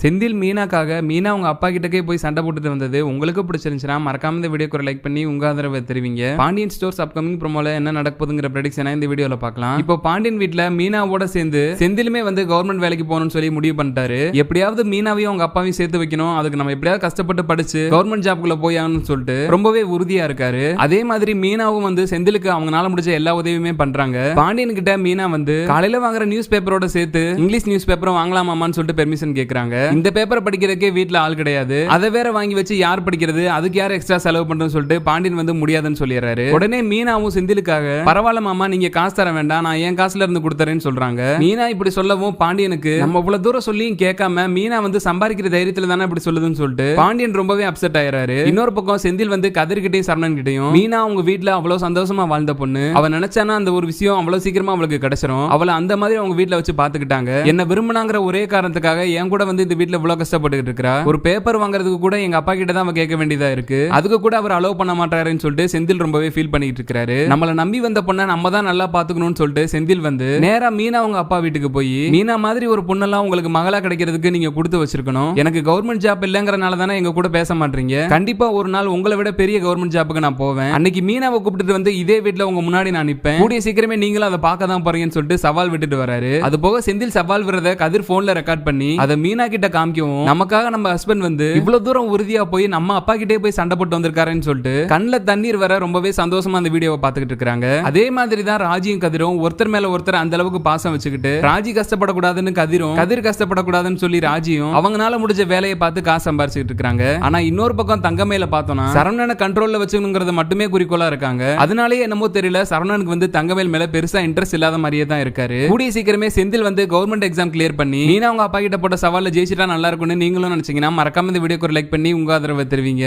செந்தில் மீனாக்காக மீனா உங்க அப்பா கிட்டக்கே போய் சண்டை போட்டுட்டு வந்தது உங்களுக்கு பிடிச்சிருந்துச்சுன்னா மறக்காம இந்த வீடியோக்கு லைக் பண்ணி உங்க ஆதரவை தெரிவிங்க. பாண்டியன் ஸ்டோர்ஸ் அப்கமிங் ப்ரோமோல என்ன நடக்க போகுதுங்கிற ப்ரெடிக்ஷனை இந்த வீடியோல பார்க்கலாம். இப்போ பாண்டியன் வீட்ல மீனாவோட சேர்ந்து செந்திலுமே கவர்மெண்ட் வேலைக்கு போகணும்னு சொல்லி முடிவு பண்ணிட்டாரு. எப்படியாவது மீனாவையும் அவங்க அப்பாவையும் சேர்த்து வைக்கணும், அதுக்கு நம்ம எப்படியாவது கஷ்டப்பட்டு படிச்சு கவர்மெண்ட் ஜாப்குள்ள போய் ஆகணும்னு சொல்லிட்டு ரொம்பவே உறுதியா இருக்காரு. அதே மாதிரி மீனாவும் செந்திலுக்கு அவங்களால முடிஞ்ச எல்லா உதவியுமே பண்றாங்க. பாண்டியன் கிட்ட மீனா காலையில வாங்குற நியூஸ் பேப்பரோட சேர்த்து இங்கிலீஷ் நியூஸ் பேப்பரும் வாங்கலாமான்னு சொல்லிட்டு பெர்மிஷன் கேக்குறாங்க. இந்த பேப்பர் படிக்கிறதுக்கே வீட்ல ஆள் கிடையாது, அதை வேற வாங்கி வச்சு யார் படிக்கிறது, அதுக்கு யார் எக்ஸ்ட்ரா செலவு பண்றதுன்னு சொல்லிட்டு பாண்டியன் முடியாதுன்னு சொல்லிடுறாரு. உடனே மீனாவும் செந்திலுக்காக பரவாயில்ல மாமா நீங்க காசு தர வேண்டாம், நான் என் காசுல இருந்து கொடுத்துறேன்னு சொல்றாங்க. மீனா இப்படி சொல்லவும் பாண்டியனுக்கு நம்ம இவ்வளவு தூரம் சொல்லியும் கேட்காம மீனா சம்பாதிக்கிற தைரியத்துல தானே இப்படி சொல்லுதுன்னு சொல்லிட்டு பாண்டியன் ரொம்பவே அப்செட் ஆயிராரு. இன்னொரு பக்கம் செந்தில் கதிர்கிட்டையும் சரவணன் கிட்டையும் மீனா அவங்க வீட்ல அவ்வளவு சந்தோஷமா வாழ்ந்த பொண்ணு, அவ நினைச்சானா அந்த ஒரு விஷயம் அவ்வளவு சீக்கிரமா அவளுக்கு கிடைச்சிரும், அவளை அந்த மாதிரி அவங்க வீட்ல வச்சு பாத்துக்கிட்டாங்க. என்ன விரும்பினாங்கிற ஒரே காரணத்துக்காக என் கூட இந்த வீட்ல இவ்வளவு கஷ்டப்பட்டு இருக்கா, ஒரு பேப்பர் வாங்குறதுக்கு கூட எங்க அப்பா கிட்ட தான் கேட்க வேண்டியதா இருக்கு, அதுக்கு கூட அவர் அலோவ் பண்ண மாட்டாருன்னு சொல்லிட்டு செந்தில் ரொம்பவே ஃபீல் பண்ணிட்டு இருக்காரு. நம்மள நம்பி வந்த பொண்ணை நம்ம தான் நல்லா பாத்துக்கணும்னு சொல்லிட்டு செந்தில் நேரா மீனா அவங்க அப்பா வீட்டுக்கு போய் மீனா மாதிரி ஒரு பொண்ணெல்லாம் உங்களுக்கு மகளா கிடைக்கிறதுக்கு நீங்க கொடுத்து வச்சிருக்கணும், எனக்கு கவர்மெண்ட் ஜாப் இல்லங்கறனால தானே எங்க கூட பேச மாட்டீங்க, கண்டிப்பா ஒரு நாள் உங்களை விட பெரிய கவர்மெண்ட் ஜாப்புக்கு நான் போவேன், அன்னைக்கு மீனாவை கூப்பிட்டு இதே வீட்ல உங்க முன்னாடி நான் நிப்பேன், கூடிய சீக்கிரமே நீங்களும் அதை பார்க்க தான் போறீங்கன்னு சொல்லிட்டு சவால் விட்டுட்டு வராரு. அது போக செந்தில் சவால் விடுறத கதிர் போன்ல ரெக்கார்ட் பண்ணி அதை மீனா கிட்ட காமிக்கவும் நமக்காக நம்ம ஹஸ்பண்ட் இவ்வளவு தூரம் உறுதியா போய் நம்ம அப்பா கிட்டே போய் சண்டை போட்டு வந்திருக்காருன்னு சொல்லிட்டு கண்ணுல தண்ணீர் வர ரொம்பவே சந்தோஷமா அந்த வீடியோவை பார்த்துக்கிட்டு இருக்காங்க. அதே மாதிரி தான் ராஜியும் கதிரும் ஒருத்தர் மேல ஒருத்தர் அந்த அளவுக்கு பாசம் வச்சுக்கிட்டு ராஜி கஷ்டப்படக்கூடாதுன்னு கதிர் கஷ்டப்படக்கூடாதுன்னு சொல்லி ராஜியும் அவங்களால முடிஞ்ச வேலையை பார்த்து காசு சம்பாரிச்சுட்டு இருக்காங்க. ஆனா இன்னொரு பக்கம் தங்கமேல பார்த்தோம்னா சரவணனை கண்ட்ரோல்ல வச்சுக்கணுங்கிறது மட்டுமே குறிக்கோளா இருக்காங்க. அதனாலேயே என்னமோ தெரியல சரவணனுக்கு தங்கமேல் மேல பெருசா இன்ட்ரெஸ்ட் இல்லாத மாதிரியே தான் இருக்காரு. கூடிய சீக்கிரமே செந்தில் கவர்மெண்ட் எக்ஸாம் கிளியர் பண்ணி மீனா அவங்க அப்பா கிட்ட போட்ட சவால்ல ஜெயிச்சிட்டா நல்லா இருக்கும்னு நீங்களும் நினைச்சீங்கன்னா மறக்காம இந்த வீடியோக்கு லைக் பண்ணி உங்க ஆதரவை தெரிவிங்க.